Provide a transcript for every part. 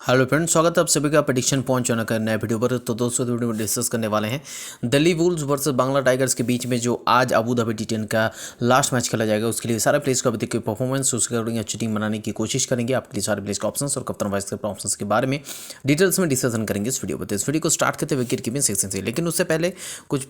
Hello friends, स्वागत है आप सभी का प्रेडिक्शन पॉइंट चैनल का नए वीडियो पर। तो दोस्तों वीडियो में डिस्कस करने वाले हैं Delhi Wolves versus Bangla tigers के बीच में जो आज अबू धाबी टी10 का लास्ट मैच खेला जाएगा। उसके लिए सारे प्लेयर्स का अभी तक की परफॉर्मेंस, उसके अकॉर्डिंग अच्छी टीम बनाने की कोशिश करेंगे। आपके लिए सारे प्लेयर्स के ऑप्शंस और कप्तान वाइस के ऑप्शंस के बारे में डिटेल्स में डिस्कशन करेंगे इस वीडियो पर। तो इस वीडियो को स्टार्ट करते हुए विकेट कीपिंग सेक्शन से, लेकिन उससे पहले कुछ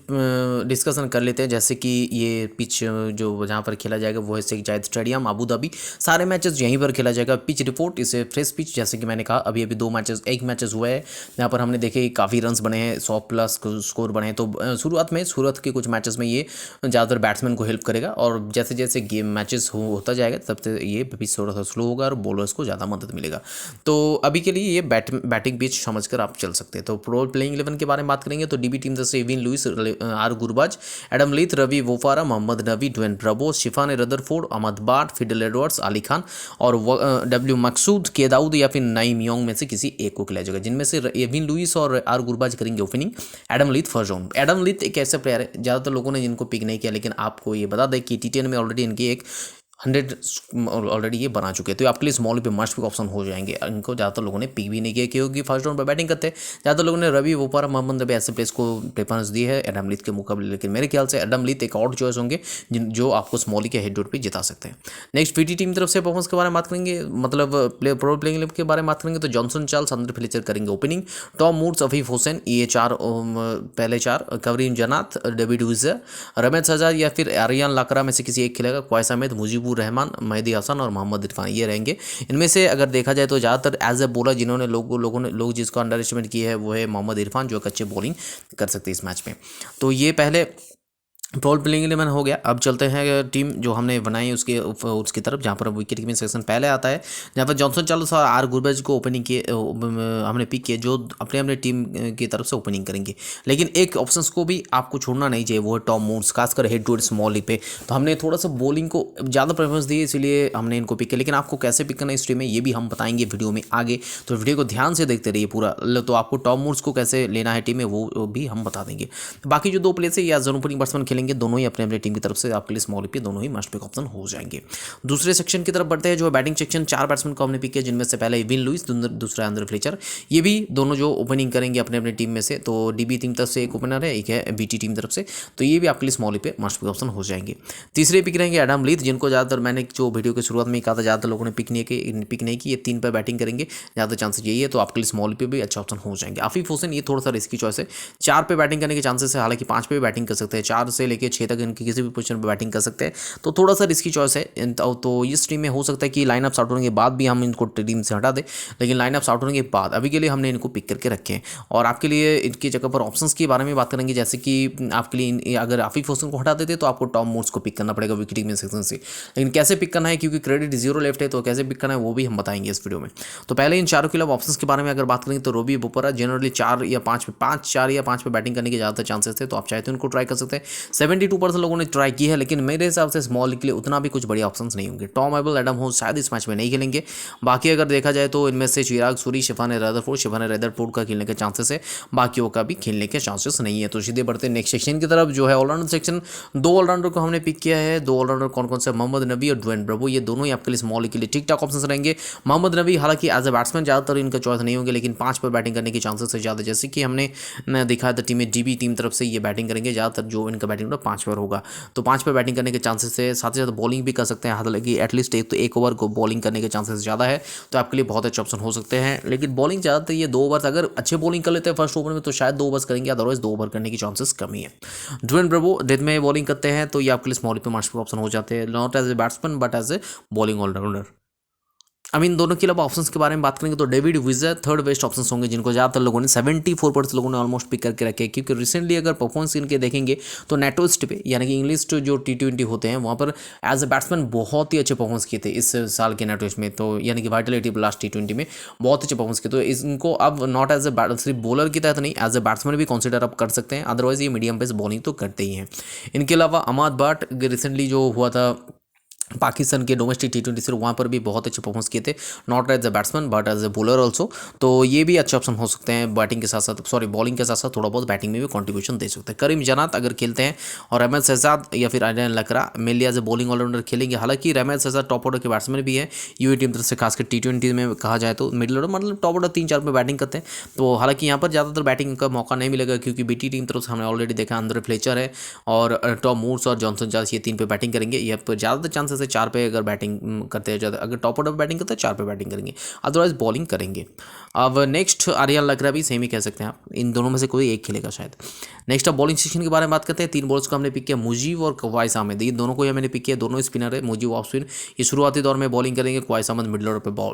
डिस्कशन कर लेते हैं। जैसे कि ये पिच जो जहाँ पर खेला जाएगा वो है Sheikh Zayed stadium Abu Dhabi. सारे मैचेस यहीं पर खेला जाएगा। पिच रिपोर्ट इसे फ्रेश पिच, जैसे कि मैंने कहा अभी अभी दो मैचेस एक मैचेस हुए हैं यहाँ पर हमने देखे काफ़ी रन्स बने हैं, 100+ स्कोर बने हैं। तो शुरुआत में सूरत के कुछ मैचेस में ये ज़्यादातर बैट्समैन को हेल्प करेगा, और जैसे जैसे गेम मैचेस होता जाएगा तब से ये पिच थोड़ा सा स्लो होगा और बॉलर्स को ज़्यादा मदद मिलेगा। तो अभी के लिए ये बैटिंग पिच समझकर आप चल सकते हैं। तो प्रो प्लेइंग 11 के बारे में बात करेंगे तो डीबी टीम जैसे Evin Lewis, R Gurbaz, Adam Lyth, Ravi Bopara, Mohammad Nabi, Dwayne Bravo, Sherfane Rutherford, Ahmed Butt, Fidel Edwards, Ali Khan और डब्ल्यू मकसूद, के दाऊद या फिर नईम योंग में से किसी एक को खिलाया जाएगा, जिनमें से एविन लुइस और आर गुरबाज करेंगे opening. Adam Lyth first round. Adam Lyth एक ऐसे प्लेयर है ज़्यादातर लोगों ने जिनको पिक नहीं किया, लेकिन आपको ये बता दें कि टी10 में ऑलरेडी इनकी एक 100 ऑलरेडी ये बना चुके हैं। तो आपके लिए स्मॉल पे मस्ट पिक ऑप्शन हो जाएंगे। इनको ज़्यादातर लोगों ने पिक भी नहीं किया क्योंकि फर्स्ट राउंड पर बैटिंग करते हैं। ज़्यादातर लोगों ने रवि वोपारा, मोहम्मद नबी ऐसे प्लेयर्स को प्रेफरेंस दी है एडम लीथ के मुकाबले, लेकिन मेरे ख्याल से एडम लीथ एक और चॉइस होंगे जो आपको स्मॉली के हेड पे जिता सकते हैं। नेक्स्ट पीटी टीम तरफ से परफॉर्मेंस के बारे में बात करेंगे, मतलब प्रो प्लेइंग के बारे में बात करेंगे तो जॉनसन चार्ल्स, अंदर फ्लेचर करेंगे opening. Tom moods, Afif Hussain, ये पहले चार, कवरीन जनात, डेविड विजर, रमेश हजाज या फिर आर्यन लाकरा में से किसी एक खिलेगा। ख्वाइस अहमद, मुजीबुर रहमान, मेहदी हसन और मोहम्मद इरफान ये रहेंगे। इनमें से अगर देखा जाए तो ज़्यादातर एज ए बॉलर जिन्होंने लोग जिसको अंडर एस्टिमेट किया है वो है मोहम्मद इरफान, जो एक अच्छे बॉलिंग कर सकते हैं इस मैच में। तो ये पहले रोल प्लेइंग 11 हो गया। अब चलते हैं टीम जो हमने बनाई उसकी तरफ, जहाँ पर विकेट कीपिंग सेक्शन पहले आता है, जहाँ पर जॉनसन चार्ल्स और आर गुरबाज को ओपनिंग किए हमने पिक किए, जो अपने अपने टीम की तरफ से ओपनिंग करेंगे। लेकिन एक ऑप्शंस को भी आपको छोड़ना नहीं चाहिए, वो है टॉम मूड्स, खासकर हेड टू हेड स्मॉली पे। तो हमने थोड़ा सा बॉलिंग को ज़्यादा प्रेफरेंस दी, इसलिए हमने इनको पिक किया। लेकिन आपको कैसे पिक करना है इस टीम में ये भी हम बताएंगे वीडियो में आगे, तो वीडियो को ध्यान से देखते रहिए पूरा। तो आपको टॉम मूड्स को कैसे लेना है टीम में वो भी हम बता देंगे। बाकी जो दो प्लेयर्स है या जरूर ओपनिंग बैट्समैन खेलेंगे, दोनों ही अपने टीम की तरफ से आपके लिए स्मॉल पे दोनों ही मस्ट पिक ऑप्शन हो जाएंगे। दूसरे सेक्शन की तरफ बढ़ते हैं जो बैटिंग सेक्शन। चार बैट्समैन को हमने पिक किया, जिनमें से पहले एविन लुइस, दूसरा अंदर फ्लेचर। ये भी दोनों जो ओपनिंग करेंगे अपने अपने टीम में से। तो डीबी टीम तरफ से एक ओपनर है, एक है बीटी टीम तरफ से, तो ये भी आपके लिए स्मॉल पे मस्ट पिक ऑप्शन हो जाएंगे। तीसरे पिक रहेंगे एडम लीथ, जिनको ज़्यादातर मैंने जो वीडियो की शुरुआत में कहा था ज़्यादातर लोगों ने पिक नहीं की। ये 3 पर बैटिंग करेंगे, ज़्यादा चांसेस यही है, तो आपके लिए स्मॉल पे भी अच्छा ऑप्शन हो जाएंगे। आफिफ हुसैन ये थोड़ा सा रिस्की चॉइस है, 4 पे बैटिंग करने के चांसेस है, हालांकि 5 पे भी बैटिंग कर सकते हैं, 4 से लेकर 6 तक इनकी किसी भी पोजीशन पर बैटिंग कर सकते हैं। तो थोड़ा सा रिस्की चॉइस है। तो इस टीम में हो सकता है कि लाइनअप्स आउट होने के बाद भी हम इनको टीम से हटा दें, लेकिन लाइनअप्स आउट होने के बाद अभी के लिए हमने इनको पिक करके रखे हैं। और आपके लिए इनकी जगह पर ऑप्शंस के बारे में बात करेंगे, जैसे कि आपके लिए अगर आफिफ हुसैन को हटा देते तो आपको टॉम मूड्स को पिक करना पड़ेगा विकेट कीपिंग सेक्शन से। लेकिन कैसे पिक करना है, क्योंकि क्रेडिट 0 लेफ्ट है, तो कैसे पिक करना है वो भी हम बताएंगे इस वीडियो में। तो पहले इन चारों के अलावा ऑप्शंस के बारे में अगर बात करें तो रवि बोपरा जनरली 4 या 5 पे 5 पे बैटिंग करने के ज़्यादातर चांसेस थे, तो आप चाहे तो इनको ट्राई कर सकते हैं। 72% लोगों ने ट्राई की है, लेकिन मेरे हिसाब से स्मॉल के लिए उतना भी कुछ बढ़िया ऑप्शंस नहीं होंगे। टॉम एबल, एडम हो शायद इस मैच में नहीं खेलेंगे। बाकी अगर देखा जाए तो इनमें से चिराग सूरी, शिफान रदरफोर्ड का खेलने के चांसेस है, बाकियों का भी खेलने के चांसेस नहीं है। तो सीधे बढ़ते नेक्स्ट सेक्शन की तरफ जो है ऑलराउंडर सेक्शन। 2 ऑलराउंडर को हमने पिक किया है। 2 ऑलराउंडर कौन कौन से, मोहम्मद नबी और ड्वेन ब्रावो, ये दोनों ही आपके लिए स्मॉल के लिए ठीक ठाक ऑप्शन रहेंगे। मोहम्मद नबी हालांकि एज ए बैट्समैन ज़्यादातर इनका चॉइस नहीं होंगे, लेकिन 5 पर बैटिंग करने के चांसेस है ज़्यादा, जैसे कि हमने दिखाया था टीम में डीबी टीम तरफ से ये बैटिंग करेंगे ज़्यादातर, जो इनका बैटिंग 5 पर होगा। तो 5 पर बैटिंग करने के चांसेस है, साथ ही साथ बॉलिंग भी कर सकते हैं, हालांकि एटलीस्ट एक ओवर को बॉलिंग करने के चांसेस ज़्यादा है, तो आपके लिए बहुत अच्छे ऑप्शन हो सकते हैं। लेकिन बॉलिंग ज़्यादातर ये 2 ओवर, अगर अच्छे बॉलिंग कर लेते हैं फर्स्ट ओवर में तो शायद 2 ओवर्स करेंगे, अदरवाइज 2 ओवर करने की चांसेस कमी है। ड्वेन ब्रावो डेथ में बॉलिंग करते हैं, तो ये आपके लिए स्मॉल पे मार्क्स ऑप्शन हो जाते हैं, not as a batsman but as a bowling allrounder. अब इन दोनों के अलावा ऑप्शंस के बारे में बात करेंगे तो डेविड विजर थर्ड बेस्ट ऑप्शंस होंगे, जिनको ज़्यादातर लोगों ने 74% लोगों ने ऑलमोस्ट पिक करके रखे हैं, क्योंकि रिसेंटली अगर परफॉर्मेंस इनके देखेंगे तो नेटोस्ट पे यानी कि इंग्लिश जो T20 होते हैं वहाँ पर एज ए बैट्समैन बहुत ही अच्छे परफॉर्मेंस किए थे इस साल के नेटोस्ट में, तो यानी कि वाइटलिटी लास्ट T20 में बहुत अच्छे परफॉर्मेंस किए। तो इनको अब नॉट एज ए सिर्फ बॉलर की तहत नहीं, एज ए बैट्समैन भी कंसिडर अब कर सकते हैं, अदरवाइज ये मीडियम पेस बॉलिंग तो करते ही हैं। इनके अलावा अहमद बाट रिसेंटली जो हुआ था पाकिस्तान के डोमेस्टिक T20 से वहाँ पर भी बहुत अच्छे परफॉर्मेंस किए थे, not as a batsman but as a bowler also. तो ये भी अच्छे ऑप्शन हो सकते हैं बैटिंग के साथ साथ, सॉरी बॉलिंग के साथ साथ थोड़ा बहुत बैटिंग में भी कंट्रीब्यूशन दे सकते हैं। करीम जन्नत अगर खेलते हैं और रहमान शहजाद या फिर Aryan Lakra mainly as a bowling allrounder खेलेंगे। हालांकि रहमान शहजाद टॉप ऑर्डर के बैट्समैन भी है यूए टीम तरफ से, खासकर T20 में कहा जाए तो मिडिल ऑर्डर मतलब टॉप ऑर्डर 3-4 पे बैटिंग करते हैं। तो हालांकि यहाँ पर ज़्यादातर बैटिंग का मौका नहीं मिलेगा क्योंकि बीटी टीम तरफ से हमने ऑलरेडी देखा अंद्रे फ्लेचर है और टॉम मूर्स और जॉनसन चार्ल्स, ये 3 पे बैटिंग करेंगे। यहाँ पर ज़्यादातर चांसेस है 4 पे अगर बैटिंग करते हैं, ज़्यादा अगर टॉप ऑर्डर बैटिंग करते हैं 4 पे बैटिंग करेंगे, अदरवाइज बॉलिंग करेंगे। अब नेक्स्ट आर्यन लकरा भी सेम ही कह सकते हैं आप, इन दोनों में से कोई एक खेलेगा शायद। नेक्स्ट अब बॉलिंग सेक्शन के बारे में बात करते हैं। 3 बॉलर्स को हमने पिक किया, मुजीब और क्वाइस अहमद, ये दोनों को ही मैंने पिक किया, दोनों स्पिनर है। मुजीब ऑफ स्पिन, ये शुरुआती दौर में बॉलिंग करेंगे, क्वाइस अहमद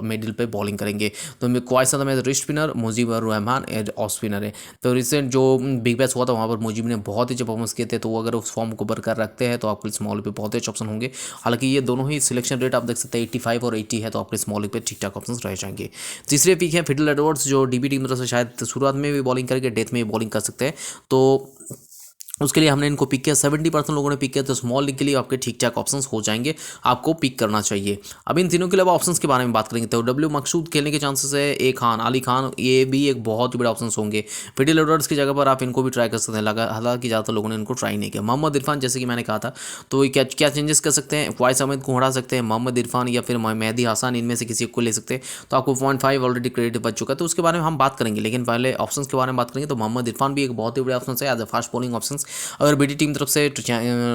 मिडिल पे बॉलिंग करेंगे। तो क्वाइस अहमद रिस्ट स्पिनर, मुजीब और रहमान एज ऑफ स्पिनर है। तो रिसेंट जो बिग बैश हुआ था वहाँ पर मुजीब ने बहुत ही अच्छे परफॉर्मेंस किए थे, तो वो अगर उस फॉर्म को बरकरार रखते हैं तो आपके स्मॉल पे बहुत अच्छे ऑप्शन होंगे। हालांकि ये दोनों ही सिलेक्शन रेट आप देख सकते हैं 85 और 80 है, तो आपके स्मॉल पे ठीक ठाक ऑप्शन रह जाएंगे। तीसरे पिक है फिडल एडवर्ड्स, जो डीबी टीम तरफ से शायद शुरुआत में भी बॉलिंग करके डेथ में भी बॉलिंग कर सकते हैं, तो उसके लिए हमने इनको पिक किया। 70% लोगों ने पिक किया, तो स्मॉल लीग के लिए आपके ठीक ठाक ऑप्शंस हो जाएंगे, आपको पिक करना चाहिए। अब इन तीनों के अलावा ऑप्शंस के बारे में बात करेंगे तो डब्ल्यू मकसूद खेलने के चांसेस है, ए खान, अली खान, ये भी एक बहुत ही बड़े ऑप्शंस होंगे। फिडल एडवर्ड्स की जगह पर आप इनको भी ट्राई कर सकते हैं, हालांकि ज़्यादातर लोगों ने इनको ट्राई नहीं किया। मोहम्मद इरफान, जैसे कि मैंने कहा था, तो क्या क्या चेंजेस कर सकते हैं, क्वाइस अहमद को हटा सकते हैं, मोहम्मद इरफान या फिर मेहदी हसन, इनमें से किसी को ले सकते हैं, तो आपको 0.5 ऑलरेडी क्रेडिट बच चुका है, तो उसके बारे में हम बात करेंगे। लेकिन पहले ऑप्शंस के बारे में बात करेंगे तो मोहम्मद इरफान भी एक बहुत ही बड़े ऑप्शन है as a fast bowling option. अगर बीटी टीम तरफ से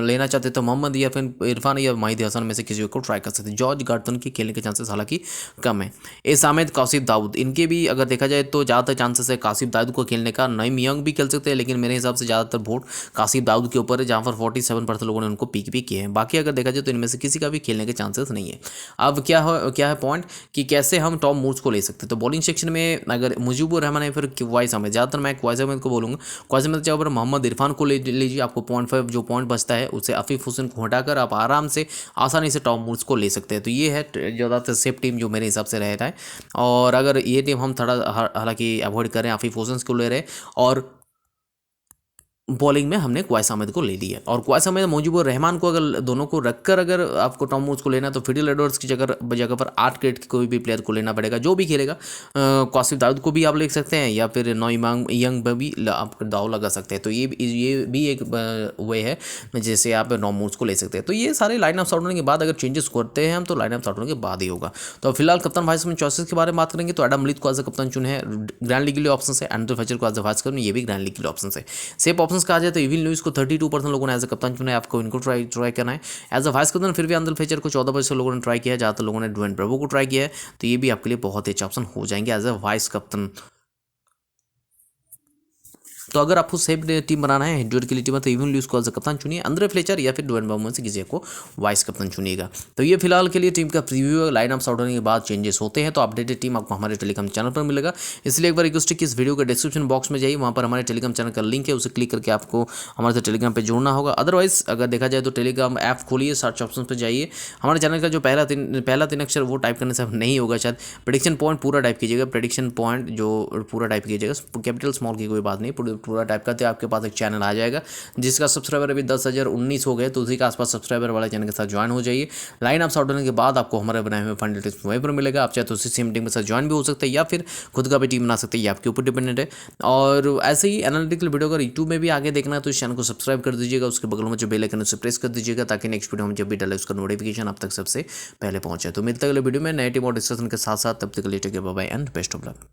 लेना चाहते तो मोहम्मद या फिर इरफान या मेहदी हसन में से किसी को ट्राई कर सकते हैं। जॉर्ज गार्टन के खेलने के चांसेस हालांकि कम है। एस आमिद, कासिफ दाऊद, इनके भी अगर देखा जाए तो ज़्यादातर चांसेस है कासिफ दाऊद को खेलने का। नईम यंग भी खेल सकते हैं, लेकिन मेरे हिसाब से ज़्यादातर वोट कासिफ दाऊद के ऊपर है, जहाँ पर 47% लोगों ने उनको पिक भी किए हैं। बाकी अगर देखा जाए तो इनमें से किसी का भी खेलने के चांसेस नहीं है। अब क्या है पॉइंट कि कैसे हम टॉम मूर्स को ले सकते हैं। तो बॉलिंग सेक्शन में अगर मुजीबुर रहमान है फिर क्वाइस अहमद, ज़्यादातर मैं क्वाइस अहमद को बोलूँगा। क्वाइस अहमद के ऊपर मोहम्मद इरफान को ले लीजिए, आपको 0.5 जो पॉइंट बचता है उसे आफिफ हुसैन को हटाकर आप आराम से आसानी से टॉम मूर्स को ले सकते हैं। तो ये है ज़्यादातर सेफ टीम जो मेरे हिसाब से रह रहा है। और अगर ये टीम हम थोड़ा हालांकि अवॉइड करें, आफिफ हुसैन को ले रहे और बॉलिंग में हमने क्वाइस अहमद को ले लिया, और क्वाइस अहमद मुजीबुर रहमान को अगर दोनों को रखकर अगर आपको टॉम मूर्स को लेना है तो फिडल एडवर्ड्स की जगह पर 8 क्रेडिट के कोई भी प्लेयर को लेना पड़ेगा जो भी खेलेगा। कासिफ दाऊद को भी आप ले सकते हैं या फिर नईम यंग में भी आप दाव लगा सकते हैं। तो ये भी एक वे है जैसे आप टॉम मूर्स को ले सकते हैं। तो ये सारे लाइन ऑफ आउट होने के बाद अगर चेंजेस करते हैं हम तो लाइन ऑफ आउट होने के बाद ही होगा। तो फिलहाल कप्तान वाइस कैप्टन चॉइसेस के बारे में बात करेंगे तो एडम मलिक को एज अ कप्तान चुने हैं, ग्रैंड लीग के लिए ऑप्शन है। एंड्रू फ्लेचर को एज अ वाइस कैप्टन, ये भी ग्रैंड लीग के लिए ऑप्शन है। सेफ ऑप्शंस कहा जाए तो इविल लुइस को 32% लोगों ने एज अ कप्तान चुना है, आपको इनको ट्राई करना है। एज अ वाइस कैप्टन फिर भी एंड्रू फ्लेचर को 14% लोगों ने ट्राई किया है, ज़्यादातर लोगों ने ड्वेन ब्रेवो को ट्राई किया है, तो ये भी आपके लिए बहुत ही अच्छा ऑप्शन हो जाएंगे एज अ वाइस कैप्टन। तो अगर आपको सेफ टीम बनाना है हेडवेयर के लिए टीम है तो इवन लुइस को एज अ कप्तान चुनिए, अंद्रे फ्लेचर या फिर ड्वेन ब्रावो में से किसी को वाइस कप्तान चुनिएगा। तो ये फिलहाल के लिए टीम का प्रीव्यू, लाइन अप आउट होने के बाद चेंजेस होते हैं तो अपडेटेड टीम आपको हमारे टेलीग्राम चैनल पर मिलेगा। इसलिए एक बार रिक्वेस्ट है कि इस वीडियो के डिस्क्रिप्शन बॉक्स में जाइए, वहाँ पर हमारे टेलीग्राम चैनल का लिंक है, उसे क्लिक करके आपको हमारे साथ टेलीग्राम पर जुड़ना होगा। अदरवाइज अगर देखा जाए तो टेलीग्राम ऐप खोलिए, सर्च ऑप्शन पर जाइए, हमारे चैनल का जो पहला तीन अक्षर वो टाइप करने से नहीं होगा शायद, प्रेडिक्शन पॉइंट पूरा टाइप कीजिएगा, प्रेडिक्शन पॉइंट जो पूरा टाइप कीजिएगा, कैपिटल स्मॉल की कोई बात नहीं, पूरा टाइप करते आपके पास एक चैनल आ जाएगा जिसका सब्सक्राइबर अभी 10,019 हो गए, तो उसी के आसपास सब्सक्राइबर वाले चैनल के साथ ज्वाइन हो जाइए। लाइन अप आउट होने के बाद आपको हमारे बनाए हुए फंड डिटेल्स वहीं पर मिलेगा। आप चाहे तो उसी सेम टीम के साथ ज्वाइन भी हो सकते हैं या फिर खुद का भी टीम बना सकते हैं, ये आपके ऊपर डिपेंडेंट है। और ऐसे ही एनालिटिकल वीडियो अगर यूट्यूब में भी आगे देखना है तो इस चैनल को सब्सक्राइब कर दीजिएगा, उसके बगल में जो बेल आइकन उसे प्रेस कर दीजिएगा ताकि नेक्स्ट वीडियो हम जब भी डाले उसका नोटिफिकेशन आप तक सबसे पहले पहुंचे। तो मिलते हैं अगले वीडियो में नए टीम और डिस्कशन के साथ साथ, तब तक के लिए take care, bye bye and best of luck.